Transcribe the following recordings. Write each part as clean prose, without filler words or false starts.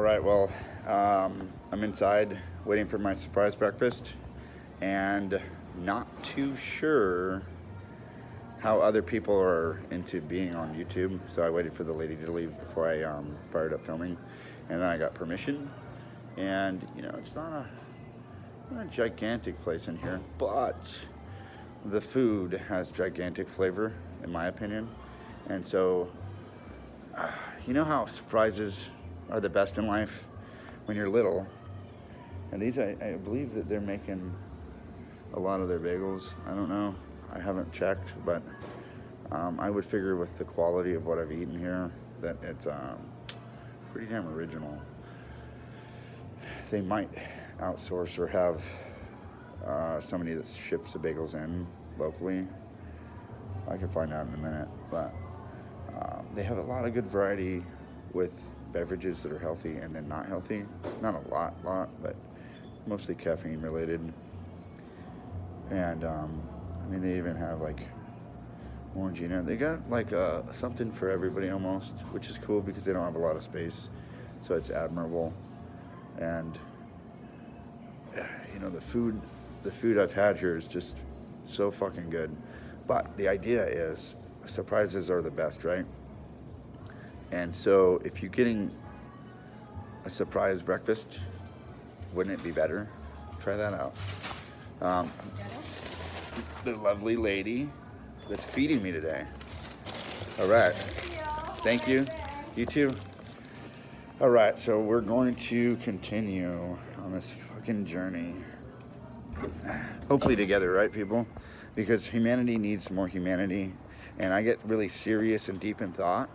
right, well, I'm inside waiting for my surprise breakfast and not too sure how other people are into being on YouTube. So I waited for the lady to leave before I fired up filming, and then I got permission. And it's not a gigantic place in here, but the food has gigantic flavor, in my opinion. And so, you know how surprises are the best in life when you're little. And these, I believe that they're making a lot of their bagels. I don't know. I haven't checked, but I would figure with the quality of what I've eaten here that it's pretty damn original. They might outsource or have somebody that ships the bagels in locally. I can find out in a minute, but they have a lot of good variety with beverages that are healthy and then not healthy. Not a lot, but mostly caffeine related. And they even have like Orangina. They got like something for everybody almost, which is cool because they don't have a lot of space, so it's admirable. And the food I've had here is just so fucking good. But the idea is surprises are the best, right? And so if you're getting a surprise breakfast, wouldn't it be better? Try that out. The lovely lady that's feeding me today. All right. Thank you. You too. All right, so we're going to continue on this fucking journey. Hopefully together, right, people? Because humanity needs more humanity. And I get really serious and deep in thought.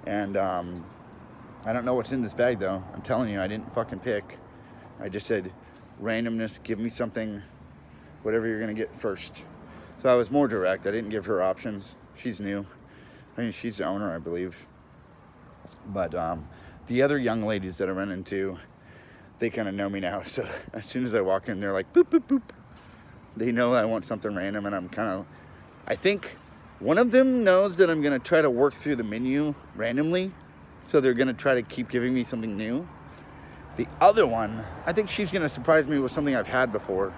And I don't know what's in this bag, though. I'm telling you, I didn't fucking pick. I just said, randomness, give me something, whatever you're going to get first. So I was more direct. I didn't give her options. She's new. She's the owner, I believe. But the other young ladies that I run into, they kind of know me now. So as soon as I walk in, they're like, boop, boop, boop. They know I want something random, and I think one of them knows that I'm going to try to work through the menu randomly. So they're going to try to keep giving me something new. The other one, I think she's going to surprise me with something I've had before,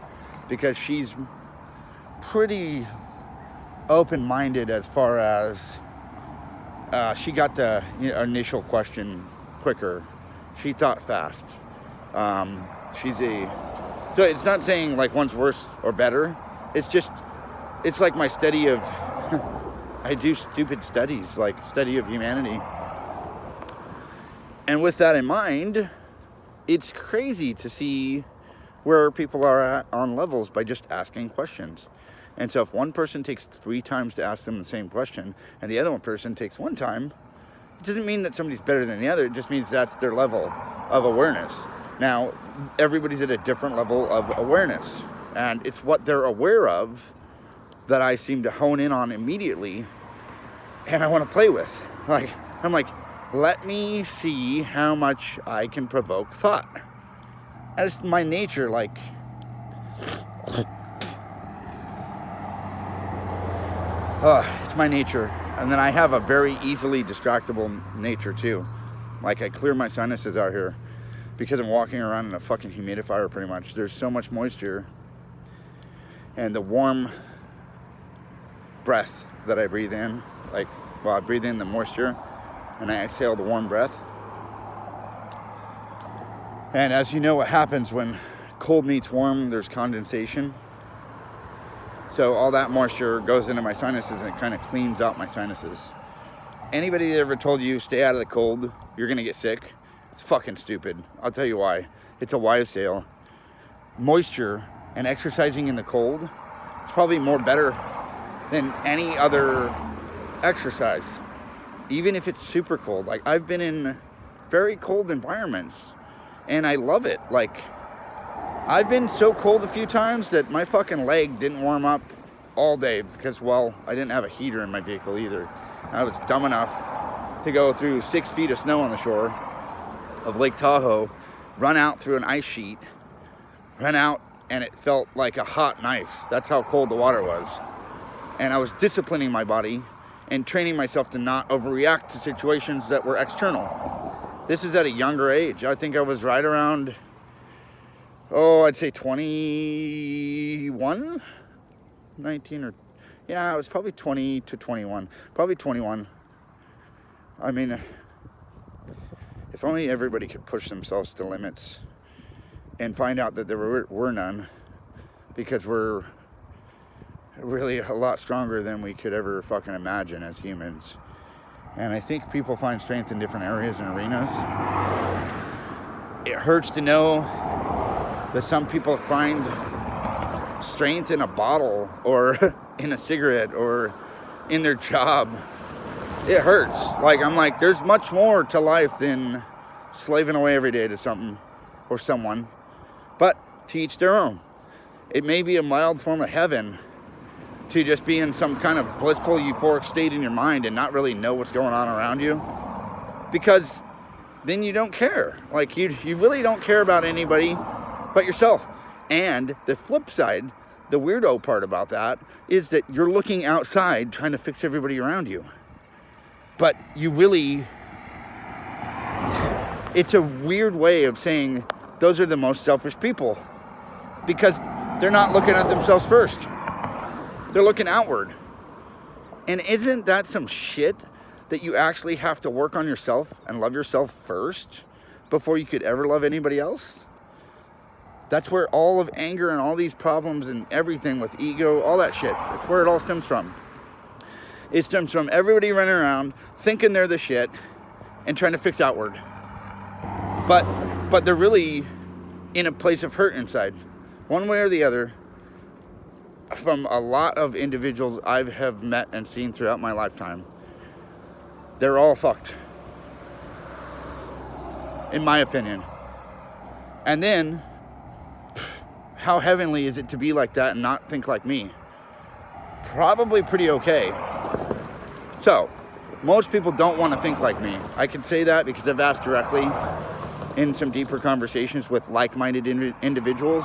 because she's pretty open-minded as far as she got the initial question quicker. She thought fast. So it's not saying like one's worse or better. It's like my study of, I do stupid studies, like study of humanity. And with that in mind, it's crazy to see where people are at on levels by just asking questions. And so if one person takes 3 times to ask them the same question and the other one person takes 1 time, it doesn't mean that somebody's better than the other. It just means that's their level of awareness. Now, everybody's at a different level of awareness, and it's what they're aware of that I seem to hone in on immediately, and I want to play with. I'm like, let me see how much I can provoke thought. That's my nature, it's my nature. And then I have a very easily distractible nature too. Like, I clear my sinuses out here because I'm walking around in a fucking humidifier pretty much. There's so much moisture. And the warm breath that I breathe in, I breathe in the moisture and I exhale the warm breath. And as you know, what happens when cold meets warm, there's condensation. So all that moisture goes into my sinuses and it kind of cleans out my sinuses. Anybody that ever told you stay out of the cold, you're going to get sick, it's fucking stupid. I'll tell you why. It's a wives' tale. Moisture and exercising in the cold is probably more better than any other exercise. Even if it's super cold. Like, I've been in very cold environments and I love it. Like, I've been so cold a few times that my fucking leg didn't warm up all day because, well, I didn't have a heater in my vehicle either. I was dumb enough to go through 6 feet of snow on the shore of Lake Tahoe, run out through an ice sheet, run out, and it felt like a hot knife. That's how cold the water was. And I was disciplining my body and training myself to not overreact to situations that were external. This is at a younger age. I think I was right around, I'd say 21, 19 or, yeah, I was probably 20 to 21, probably 21. I mean, if only everybody could push themselves to limits and find out that there were none, because we're really a lot stronger than we could ever fucking imagine as humans. And I think people find strength in different areas and arenas. It hurts to know that some people find strength in a bottle or in a cigarette or in their job. It hurts. Like, I'm like, there's much more to life than slaving away every day to something or someone. But to each their own. It may be a mild form of heaven to just be in some kind of blissful, euphoric state in your mind and not really know what's going on around you. Because then you don't care. Like, you really don't care about anybody but yourself. And the flip side, the weirdo part about that, is that you're looking outside trying to fix everybody around you. But you really, it's a weird way of saying those are the most selfish people, because they're not looking at themselves first. They're looking outward. And isn't that some shit, that you actually have to work on yourself and love yourself first before you could ever love anybody else? That's where all of anger and all these problems and everything with ego, all that shit, that's where it all stems from. It stems from everybody running around thinking they're the shit and trying to fix outward. But they're really in a place of hurt inside, one way or the other. From a lot of individuals I have met and seen throughout my lifetime, they're all fucked, in my opinion. And then, how heavenly is it to be like that and not think like me? Probably pretty okay. So, most people don't want to think like me. I can say that because I've asked directly in some deeper conversations with like-minded individuals.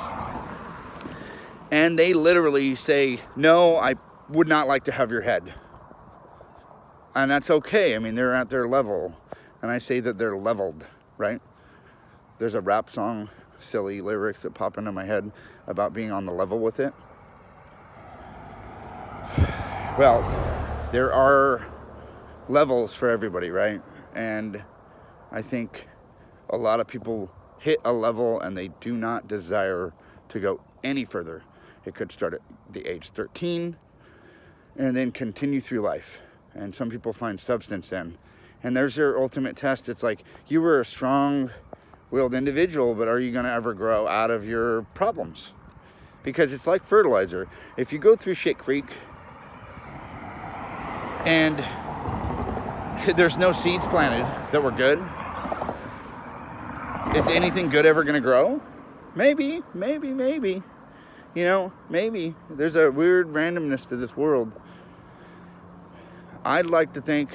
And they literally say, no, I would not like to have your head. And that's okay. I mean, they're at their level. And I say that they're leveled, right? There's a rap song, silly lyrics that pop into my head about being on the level with it. Well, there are levels for everybody, right? And I think a lot of people hit a level and they do not desire to go any further. It could start at the age 13 and then continue through life. And some people find substance in. And there's their ultimate test. It's like, you were a strong-willed individual, but are you going to ever grow out of your problems? Because it's like fertilizer. If you go through shit creek and there's no seeds planted that were good, is anything good ever going to grow? Maybe. You know, maybe. There's a weird randomness to this world. I'd like to think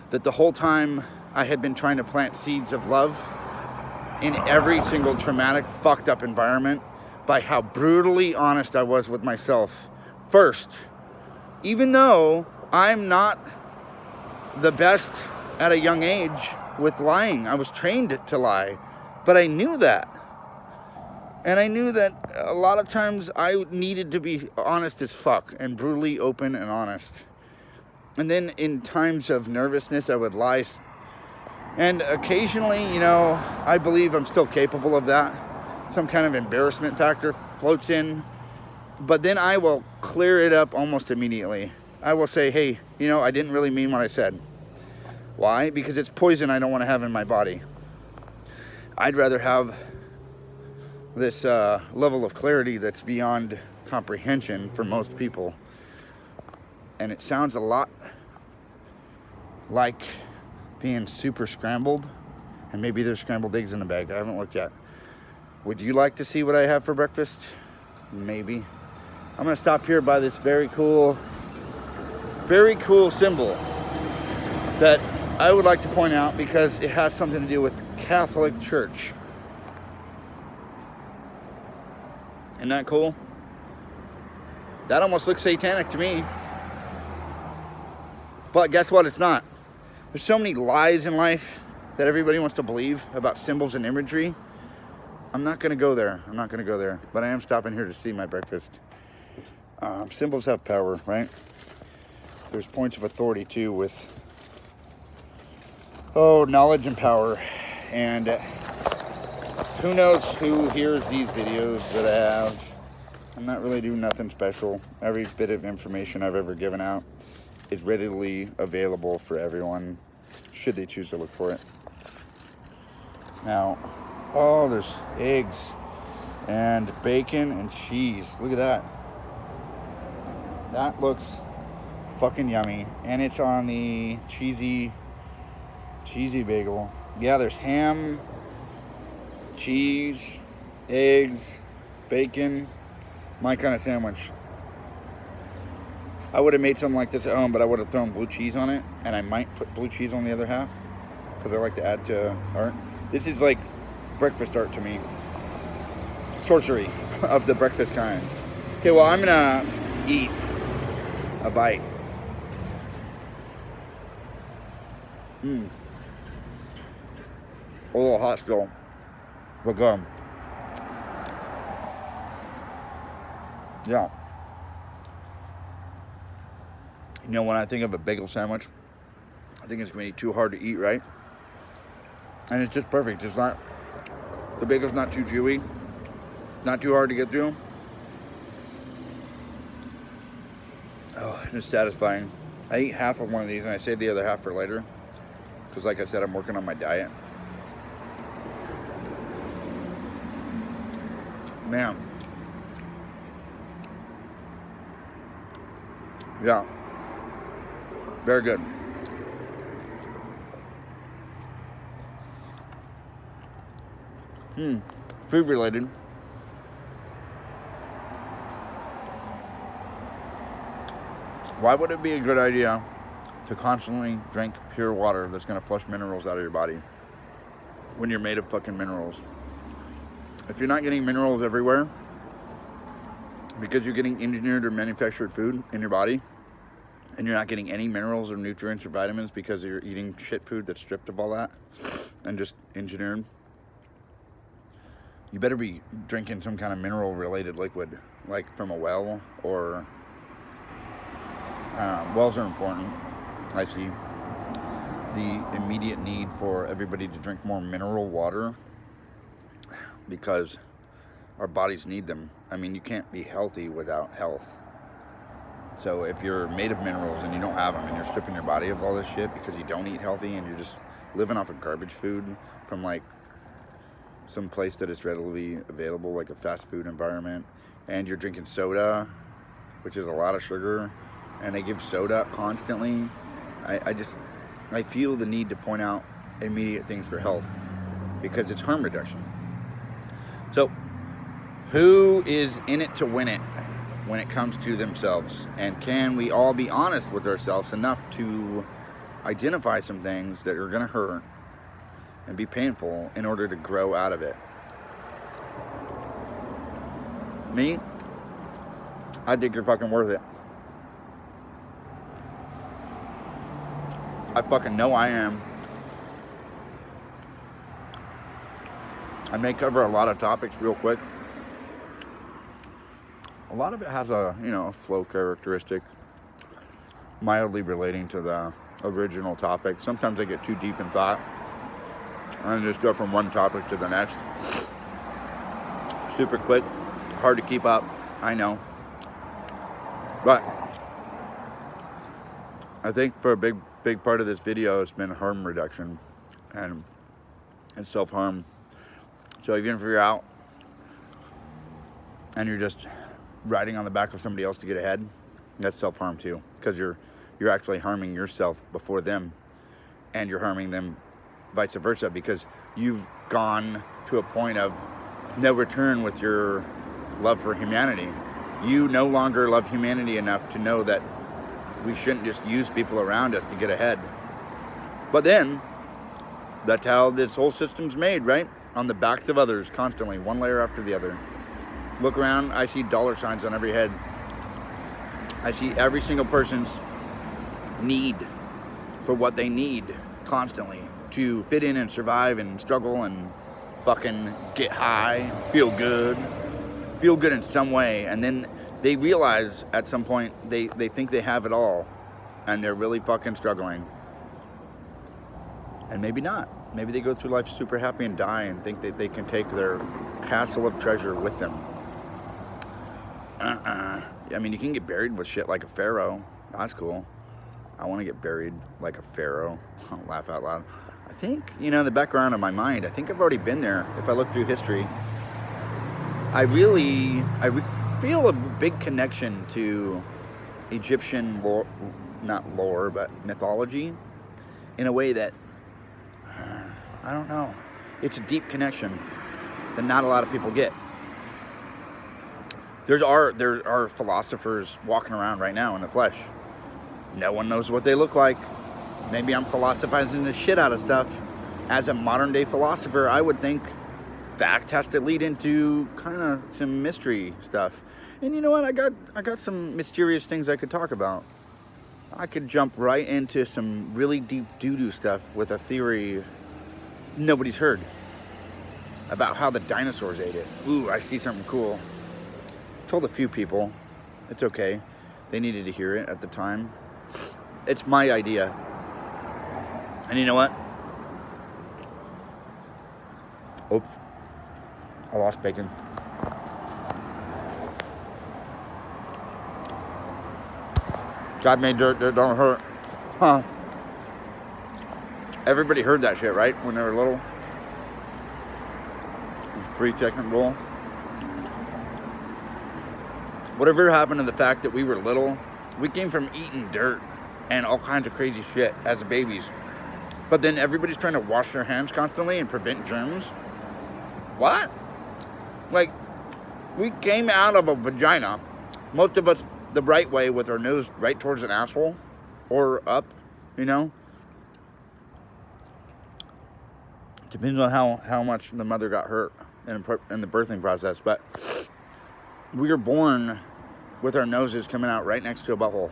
that the whole time I had been trying to plant seeds of love in every single traumatic, fucked up environment by how brutally honest I was with myself first. Even though I'm not the best at a young age with lying. I was trained to lie, but I knew that. And I knew that a lot of times I needed to be honest as fuck and brutally open and honest. And then in times of nervousness, I would lie. And occasionally, you know, I believe I'm still capable of that. Some kind of embarrassment factor floats in. But then I will clear it up almost immediately. I will say, hey, you know, I didn't really mean what I said. Why? Because it's poison I don't want to have in my body. I'd rather have this level of clarity that's beyond comprehension for most people. And it sounds a lot like being super scrambled. And maybe there's scrambled eggs in the bag. I haven't looked yet. Would you like to see what I have for breakfast? Maybe. I'm going to stop here by this very cool symbol that I would like to point out because it has something to do with Catholic Church. Isn't that cool? That almost looks satanic to me. But guess what? It's not. There's so many lies in life that everybody wants to believe about symbols and imagery, I'm not going to go there. I'm not going to go there. But I am stopping here to see my breakfast. Symbols have power, right? There's points of authority too with, knowledge and power. And who knows who hears these videos that I have. I'm not really doing nothing special. Every bit of information I've ever given out is readily available for everyone, should they choose to look for it. Now, there's eggs and bacon and cheese. Look at that. That looks fucking yummy. And it's on the cheesy bagel. Yeah, there's ham, cheese, eggs, bacon. My kind of sandwich. I would have made something like this at home, but I would have thrown blue cheese on it, and I might put blue cheese on the other half because I like to add to art. This is like breakfast art to me. Sorcery of the breakfast kind. Okay, well, I'm gonna eat a bite. A little hot still, but good. Yeah. You know, when I think of a bagel sandwich, I think it's going to be too hard to eat, right? And it's just perfect. It's not, the bagel's not too chewy, not too hard to get through. Oh, it's satisfying. I eat half of one of these and I save the other half for later. Because like I said, I'm working on my diet. Man. Yeah. Very good. Food related. Why would it be a good idea to constantly drink pure water that's going to flush minerals out of your body when you're made of fucking minerals? If you're not getting minerals everywhere because you're getting engineered or manufactured food in your body, and you're not getting any minerals or nutrients or vitamins because you're eating shit food that's stripped of all that and just engineered, you better be drinking some kind of mineral related liquid, like from a well, or wells are important. I see the immediate need for everybody to drink more mineral water because our bodies need them. I mean, you can't be healthy without health. So if you're made of minerals and you don't have them and you're stripping your body of all this shit because you don't eat healthy and you're just living off of garbage food from like some place that is readily available, like a fast food environment, and you're drinking soda, which is a lot of sugar, and they give soda constantly, I feel the need to point out immediate things for health because it's harm reduction. So who is in it to win it when it comes to themselves? And can we all be honest with ourselves enough to identify some things that are going to hurt and be painful in order to grow out of it? Me? I think you're fucking worth it. I fucking know I am. I may cover a lot of topics real quick. A lot of it has a, a flow characteristic, mildly relating to the original topic. Sometimes I get too deep in thought and just go from one topic to the next. Super quick, hard to keep up, I know. But I think for a big part of this video, it's been harm reduction and self-harm. So even if you're out and you're just riding on the back of somebody else to get ahead, that's self-harm too, because you're actually harming yourself before them, and you're harming them vice versa, because you've gone to a point of no return with your love for humanity. You no longer love humanity enough to know that we shouldn't just use people around us to get ahead. But then, that's how this whole system's made, right? On the backs of others, constantly, one layer after the other. Look around, I see dollar signs on every head. I see every single person's need for what they need constantly to fit in and survive and struggle and fucking get high, feel good in some way, and then they realize at some point they think they have it all, and they're really fucking struggling. And maybe not. Maybe they go through life super happy and die and think that they can take their castle of treasure with them. I mean, you can get buried with shit like a pharaoh. That's cool. I want to get buried like a pharaoh. I'll laugh out loud. I think, in the background of my mind, I think I've already been there. If I look through history, I feel a big connection to Egyptian lore, not lore, but mythology, in a way that, I don't know. It's a deep connection that not a lot of people get. There are philosophers walking around right now in the flesh. No one knows what they look like. Maybe I'm philosophizing the shit out of stuff. As a modern day philosopher, I would think fact has to lead into kind of some mystery stuff. And you know what? I got some mysterious things I could talk about. I could jump right into some really deep doo-doo stuff with a theory nobody's heard about how the dinosaurs ate it. Ooh, I see something cool. Told a few people. It's okay. They needed to hear it at the time. It's my idea. And you know what? Oops. I lost bacon. God made dirt don't hurt. Huh. Everybody heard that shit, right? When they were little. 3-second rule. Whatever happened to the fact that we were little, we came from eating dirt and all kinds of crazy shit as babies. But then everybody's trying to wash their hands constantly and prevent germs. What? Like, we came out of a vagina, most of us the right way with our nose right towards an asshole or up, Depends on how much the mother got hurt in the birthing process. But we are born with our noses coming out right next to a butthole.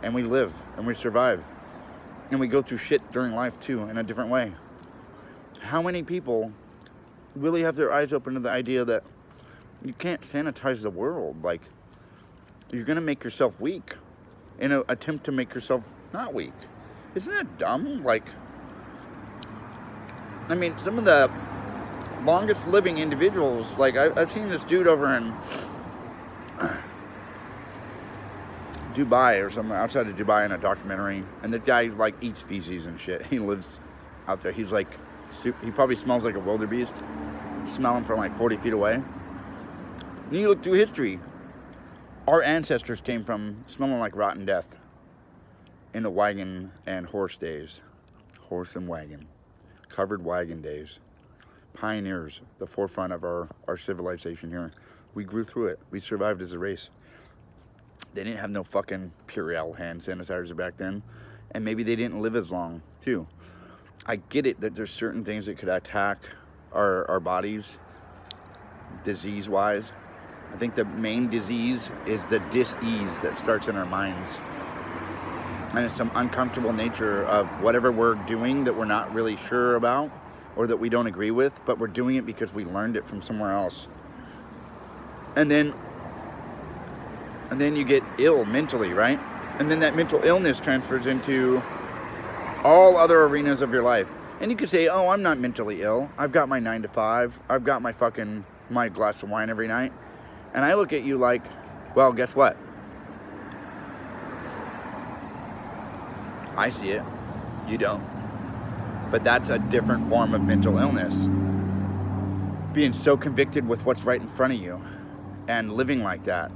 And we live and we survive. And we go through shit during life too in a different way. How many people really have their eyes open to the idea that you can't sanitize the world? Like, you're going to make yourself weak in an attempt to make yourself not weak. Isn't that dumb? Like, I mean, some of the longest living individuals, like I've seen this dude over in Dubai or something, outside of Dubai in a documentary, and the guy like eats feces and shit. He lives out there. He's like, he probably smells like a wildebeest. You smell him from like 40 feet away. And you look through history. Our ancestors came from smelling like rotten death in the wagon and horse days. Horse and wagon. Covered wagon days. Pioneers, the forefront of our civilization here. We grew through it. We survived as a race. They didn't have no fucking Purell hand sanitizer back then. And maybe they didn't live as long, too. I get it that there's certain things that could attack our bodies, disease-wise. I think the main disease is the dis-ease that starts in our minds. And it's some uncomfortable nature of whatever we're doing that we're not really sure about or that we don't agree with, but we're doing it because we learned it from somewhere else. And then you get ill mentally, right? And then that mental illness transfers into all other arenas of your life. And you could say, oh, I'm not mentally ill. I've got my 9 to 5. I've got my glass of wine every night. And I look at you like, well, guess what? I see it. You don't. But that's a different form of mental illness. Being so convicted with what's right in front of you and living like that.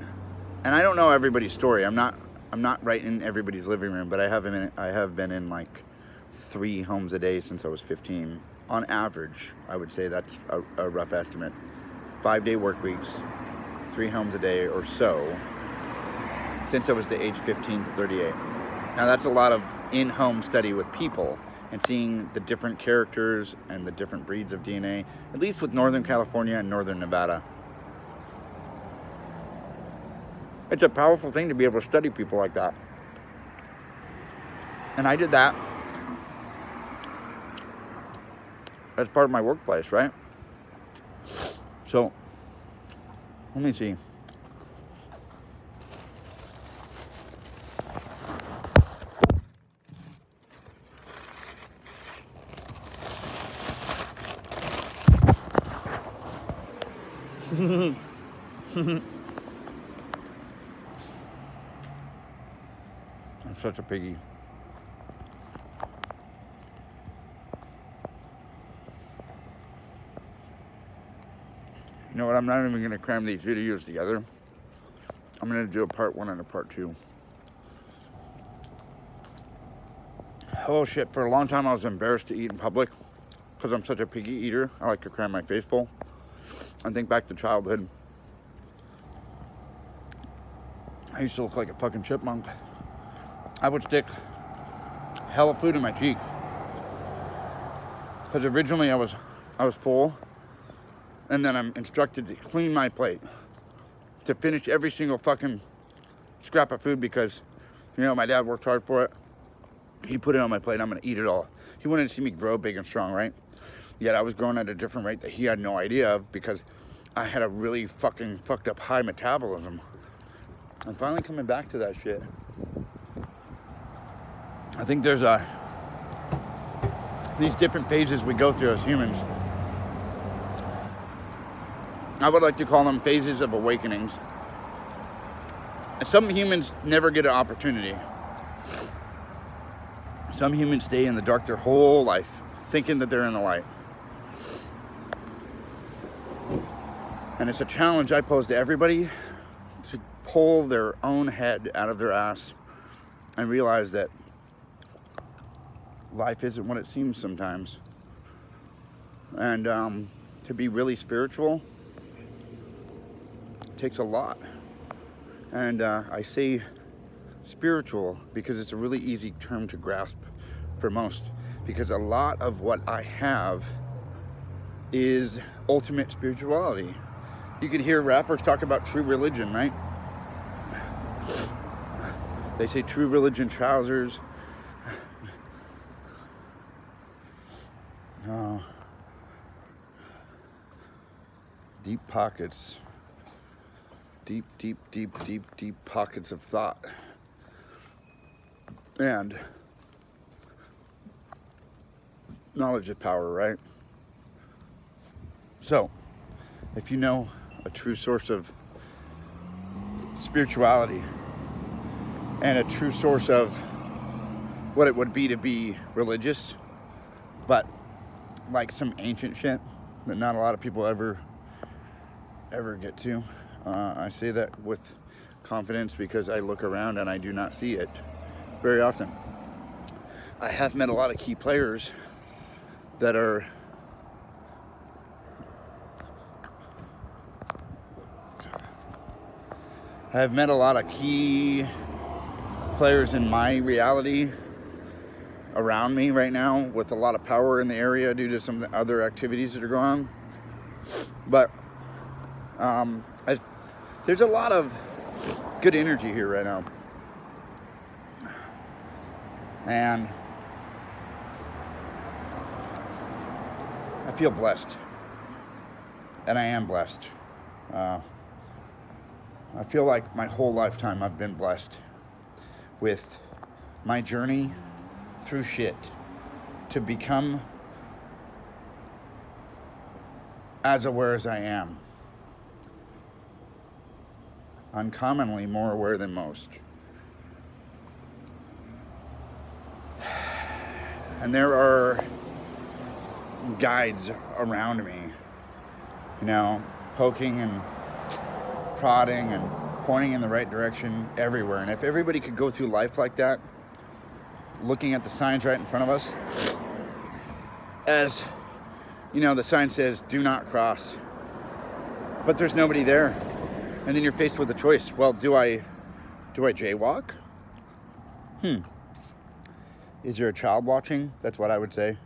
And I don't know everybody's story. I'm not right in everybody's living room, but I have been in like 3 homes a day since I was 15. On average, I would say that's a rough estimate. 5-day work weeks, 3 homes a day or so since I was the age 15 to 38. Now that's a lot of in-home study with people and seeing the different characters and the different breeds of DNA, at least with Northern California and Northern Nevada. It's a powerful thing to be able to study people like that. And I did that That's part of my workplace, right? So, let me see. I'm such a piggy. You know what? I'm not even going to cram these videos together. I'm going to do a part 1 and a part 2. Oh shit, for a long time I was embarrassed to eat in public because I'm such a picky eater. I like to cram my face full. I think back to childhood. I used to look like a fucking chipmunk. I would stick hella food in my cheek. Because originally I was full, and then I'm instructed to clean my plate, to finish every single fucking scrap of food because, you know, my dad worked hard for it. He put it on my plate, I'm gonna eat it all. He wanted to see me grow big and strong, right? Yet I was growing at a different rate that he had no idea of because I had a really fucking fucked up high metabolism. I'm finally coming back to that shit. I think there's these different phases we go through as humans. I would like to call them phases of awakenings. Some humans never get an opportunity. Some humans stay in the dark their whole life, thinking that they're in the light. And it's a challenge I pose to everybody to pull their own head out of their ass and realize that life isn't what it seems sometimes. And to be really spiritual takes a lot. And I say spiritual because it's a really easy term to grasp for most, because a lot of what I have is ultimate spirituality. You could hear rappers talk about true religion, right? They say true religion trousers. Deep pockets. Deep pockets of thought. And knowledge is power, right? So, if you know a true source of spirituality and a true source of what it would be to be religious, but like some ancient shit that not a lot of people ever get to. I say that with confidence because I look around and I do not see it very often. I have met a lot of key players that are I've met a lot of key players in my reality around me right now with a lot of power in the area due to some of the other activities that are going on. But there's a lot of good energy here right now. And I feel blessed. And I am blessed. I feel like my whole lifetime I've been blessed with my journey through shit to become as aware as I am. Uncommonly more aware than most. And there are guides around me, you know, poking and prodding and pointing in the right direction everywhere. And if everybody could go through life like that, looking at the signs right in front of us, as you know, the sign says do not cross, but there's nobody there, and then you're faced with a choice. Well, do I jaywalk? Is there a child watching? That's what I would say.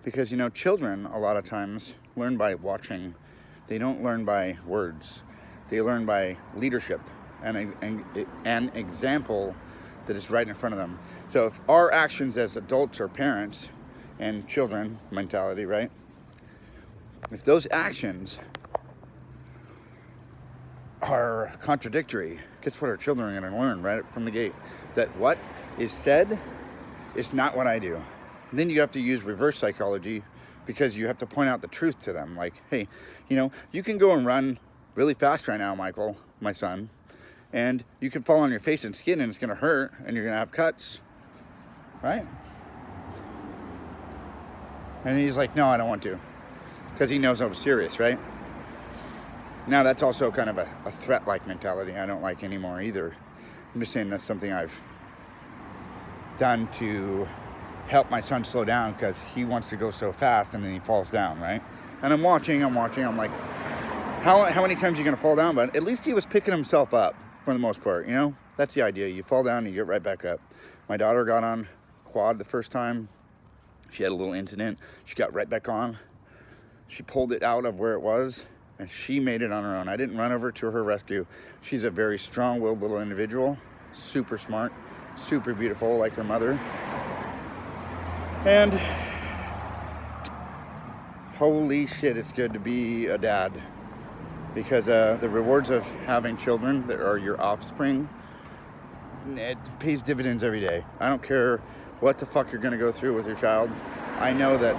Because, you know, children a lot of times learn by watching. They don't learn by words. They learn by leadership and an example that is right in front of them. So if our actions as adults or parents and children mentality, right, if those actions are contradictory, guess what our children are going to learn right from the gate? That what is said is not what I do. And then you have to use reverse psychology, because you have to point out the truth to them. Like, hey, you know, you can go and run really fast right now, Michael, my son, and you can fall on your face and skin and it's going to hurt and you're going to have cuts, right? And he's like, no, I don't want to, because he knows I was serious, right? Now, that's also kind of a threat-like mentality I don't like anymore either. I'm just saying that's something I've done to help my son slow down, because he wants to go so fast and then he falls down, right? And I'm watching, I'm like, how many times are you going to fall down? But at least he was picking himself up for the most part, you know? That's the idea. You fall down and you get right back up. My daughter got on quad the first time. She had a little incident. She got right back on. She pulled it out of where it was, and she made it on her own. I didn't run over to her rescue. She's a very strong-willed little individual, super smart, super beautiful, like her mother. And holy shit, it's good to be a dad, because the rewards of having children that are your offspring, it pays dividends every day. I don't care what the fuck you're gonna go through with your child. I know that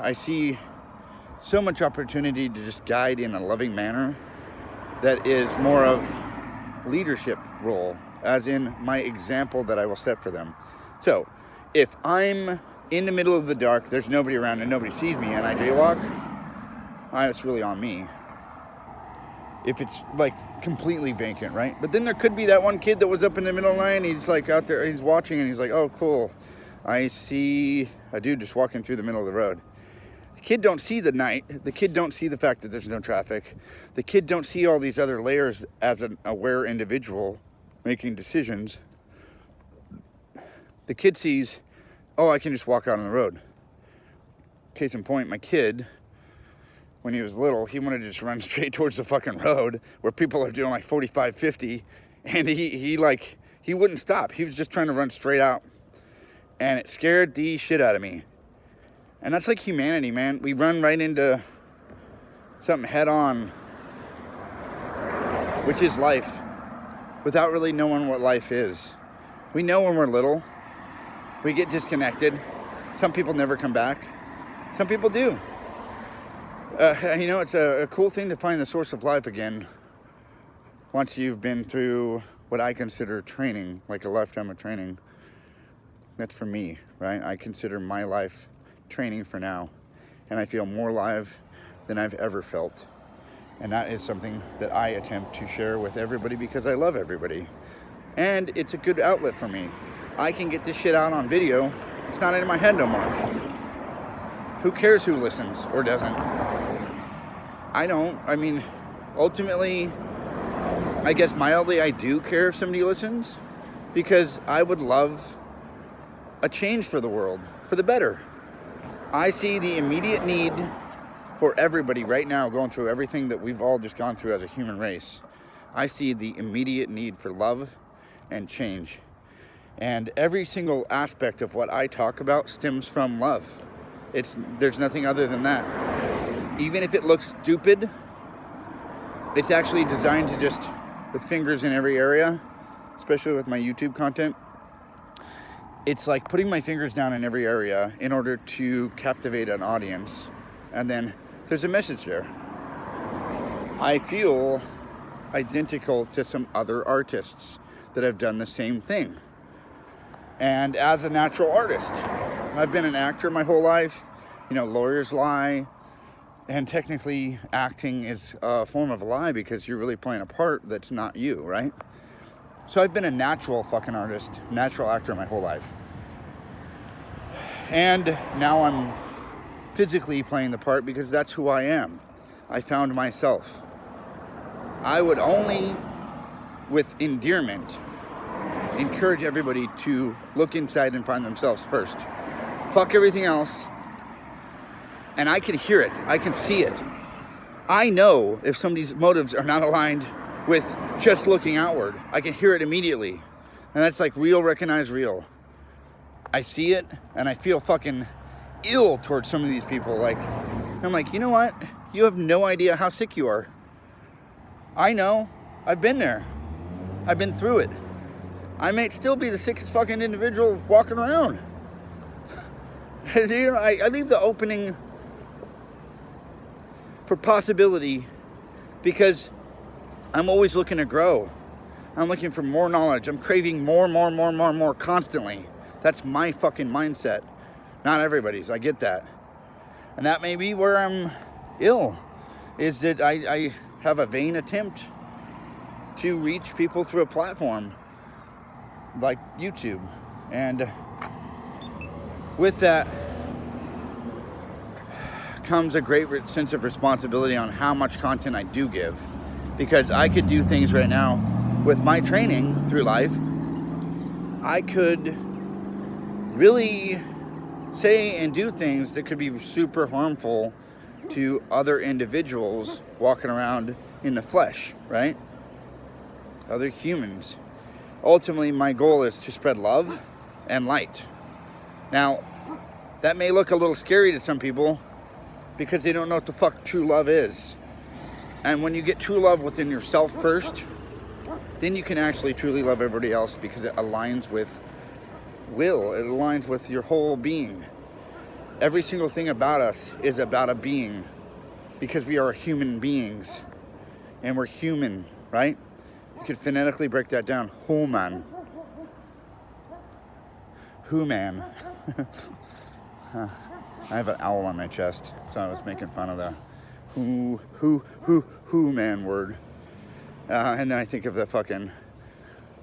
I see so much opportunity to just guide in a loving manner that is more of leadership role, as in my example that I will set for them. So if I'm in the middle of the dark, there's nobody around and nobody sees me, and I jaywalk, it's really on me. If it's like completely vacant, right? But then there could be that one kid that was up in the middle of the line, he's like out there, he's watching, and he's like, oh cool, I see a dude just walking through the middle of the road. The kid don't see the night. The kid don't see the fact that there's no traffic. The kid don't see all these other layers as an aware individual making decisions. The kid sees, oh, I can just walk out on the road. Case in point, my kid, when he was little, he wanted to just run straight towards the fucking road where people are doing like 45, 50, and he wouldn't stop. He was just trying to run straight out, and it scared the shit out of me. And that's like humanity, man. We run right into something head on, which is life, without really knowing what life is. We know when we're little, we get disconnected. Some people never come back. Some people do. You know, it's a cool thing to find the source of life again once you've been through what I consider training, like a lifetime of training. That's for me, right? I consider my life training for now, and I feel more alive than I've ever felt. And that is something that I attempt to share with everybody, because I love everybody. And it's a good outlet for me. I can get this shit out on video. It's not in my head no more. Who cares who listens or doesn't? I don't. I mean, ultimately, I guess mildly I do care if somebody listens, because I would love a change for the world, for the better. I see the immediate need for everybody right now going through everything that we've all just gone through as a human race. I see the immediate need for love and change. And every single aspect of what I talk about stems from love. There's nothing other than that. Even if it looks stupid, it's actually designed to just, with fingers in every area, especially with my YouTube content, it's like putting my fingers down in every area in order to captivate an audience. And then there's a message there. I feel identical to some other artists that have done the same thing. And as a natural artist, I've been an actor my whole life. You know, lawyers lie. And technically, acting is a form of a lie, because you're really playing a part that's not you, right? So I've been a natural fucking artist, natural actor my whole life. And now I'm physically playing the part because that's who I am. I found myself. I would only, with endearment, encourage everybody to look inside and find themselves first. Fuck everything else. And I can hear it. I can see it. I know if somebody's motives are not aligned with just looking outward. I can hear it immediately. And that's like real, recognize real. I see it, and I feel fucking ill towards some of these people. Like, I'm like, you know what? You have no idea how sick you are. I know. I've been there. I've been through it. I may still be the sickest fucking individual walking around. You know, I leave the opening for possibility because I'm always looking to grow. I'm looking for more knowledge. I'm craving more constantly. That's my fucking mindset. Not everybody's. I get that. And that may be where I'm ill, is that I have a vain attempt to reach people through a platform like YouTube. And with that comes a great sense of responsibility on how much content I do give. Because I could do things right now with my training through life. I could really say and do things that could be super harmful to other individuals walking around in the flesh, right? Other humans. Ultimately, my goal is to spread love and light. Now, that may look a little scary to some people because they don't know what the fuck true love is. And when you get true love within yourself first, then you can actually truly love everybody else because it aligns with will. It aligns with your whole being. Every single thing about us is about a being because we are human beings and we're human, right? You could phonetically break that down. Human. Human. I have an owl on my chest, so I was making fun of the who man word. And then I think of the fucking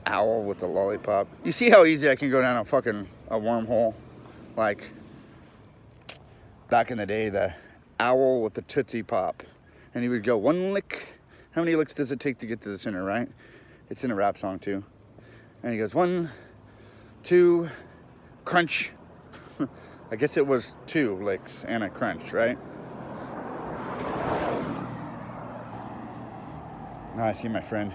owl with the lollipop. You see how easy I can go down a fucking wormhole? Like, back in the day, the owl with the Tootsie Pop. And he would go, one lick. How many licks does it take to get to the center, right? It's in a rap song, too. And he goes, 1, 2, crunch. I guess it was 2 licks and a crunch, right? Oh, I see my friend.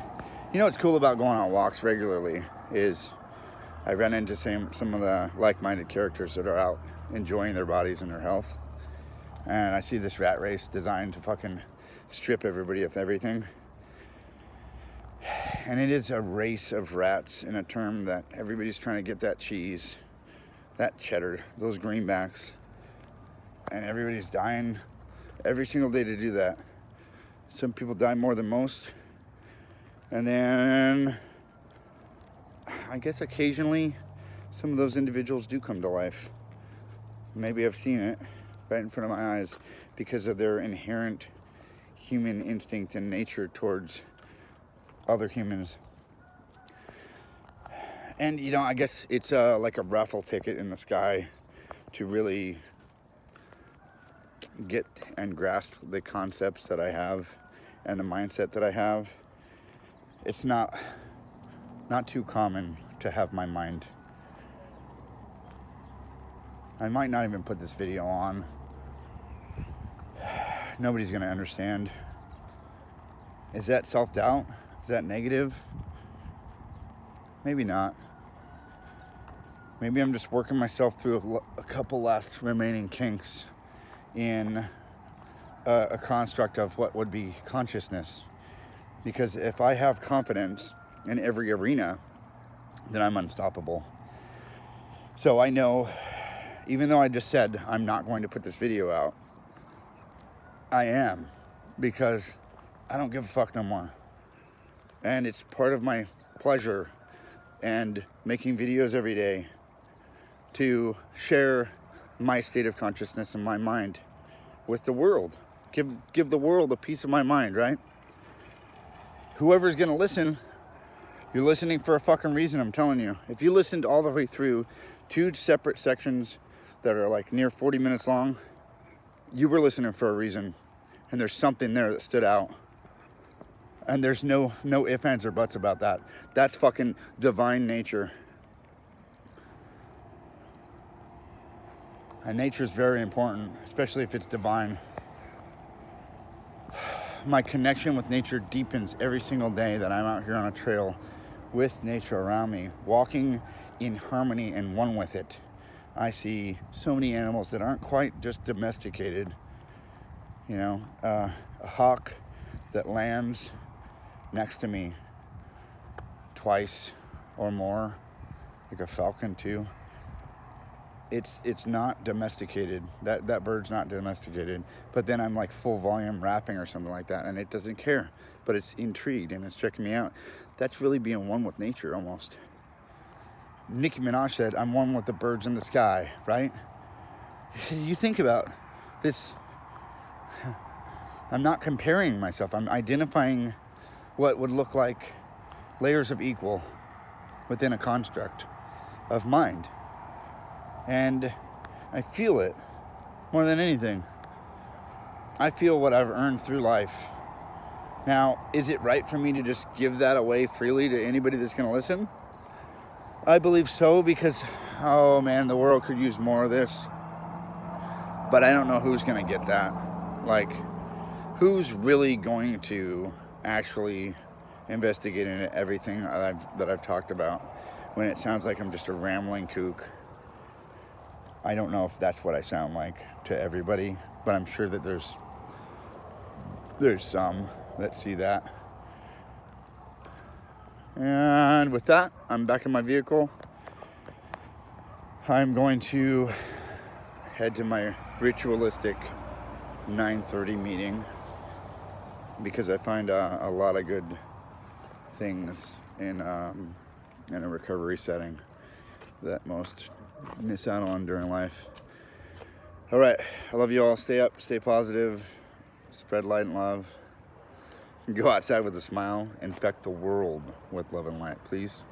You know what's cool about going on walks regularly is I run into some of the like-minded characters that are out enjoying their bodies and their health. And I see this rat race designed to fucking strip everybody of everything. And it is a race of rats in a term that everybody's trying to get that cheese, that cheddar, those greenbacks. And everybody's dying every single day to do that. Some people die more than most. And then I guess occasionally some of those individuals do come to life. Maybe I've seen it right in front of my eyes because of their inherent human instinct and nature towards other humans. And, you know, I guess it's like a raffle ticket in the sky to really get and grasp the concepts that I have and the mindset that I have. It's not too common to have my mind. I might not even put this video on. Nobody's gonna understand. Is that self-doubt? Is that negative? Maybe not. Maybe I'm just working myself through a couple last remaining kinks in a construct of what would be consciousness. Because if I have confidence in every arena, then I'm unstoppable. So I know, even though I just said I'm not going to put this video out, I am, because I don't give a fuck no more. And it's part of my pleasure and making videos every day to share my state of consciousness and my mind with the world. Give the world a piece of my mind, right? Whoever's gonna listen, you're listening for a fucking reason, I'm telling you. If you listened all the way through 2 separate sections that are like near 40 minutes long, you were listening for a reason. And there's something there that stood out. And there's no ifs, ands, or buts about that. That's fucking divine nature. And nature's very important, especially if it's divine. My connection with nature deepens every single day that I'm out here on a trail with nature around me, walking in harmony and one with it. I see so many animals that aren't quite just domesticated, You know, a hawk that lands next to me twice or more, like a falcon too. It's not domesticated. That bird's not domesticated. But then I'm like full volume rapping or something like that, and it doesn't care. But it's intrigued and it's checking me out. That's really being one with nature almost. Nicki Minaj said, "I'm one with the birds in the sky," right? You think about this. I'm not comparing myself. I'm identifying what would look like layers of equal within a construct of mind. And I feel it more than anything. I feel what I've earned through life. Now, is it right for me to just give that away freely to anybody that's going to listen? I believe so, because, oh man, the world could use more of this. But I don't know who's going to get that. Like, who's really going to actually investigate into everything that I've talked about when it sounds like I'm just a rambling kook? I don't know if that's what I sound like to everybody, but I'm sure that there's some that see that. And with that, I'm back in my vehicle. I'm going to head to my ritualistic 9:30 meeting, because I find a lot of good things in a recovery setting that most miss out on during life. All right, I love you all. Stay up, stay positive, spread light and love. Go outside with a smile, infect the world with love and light, please.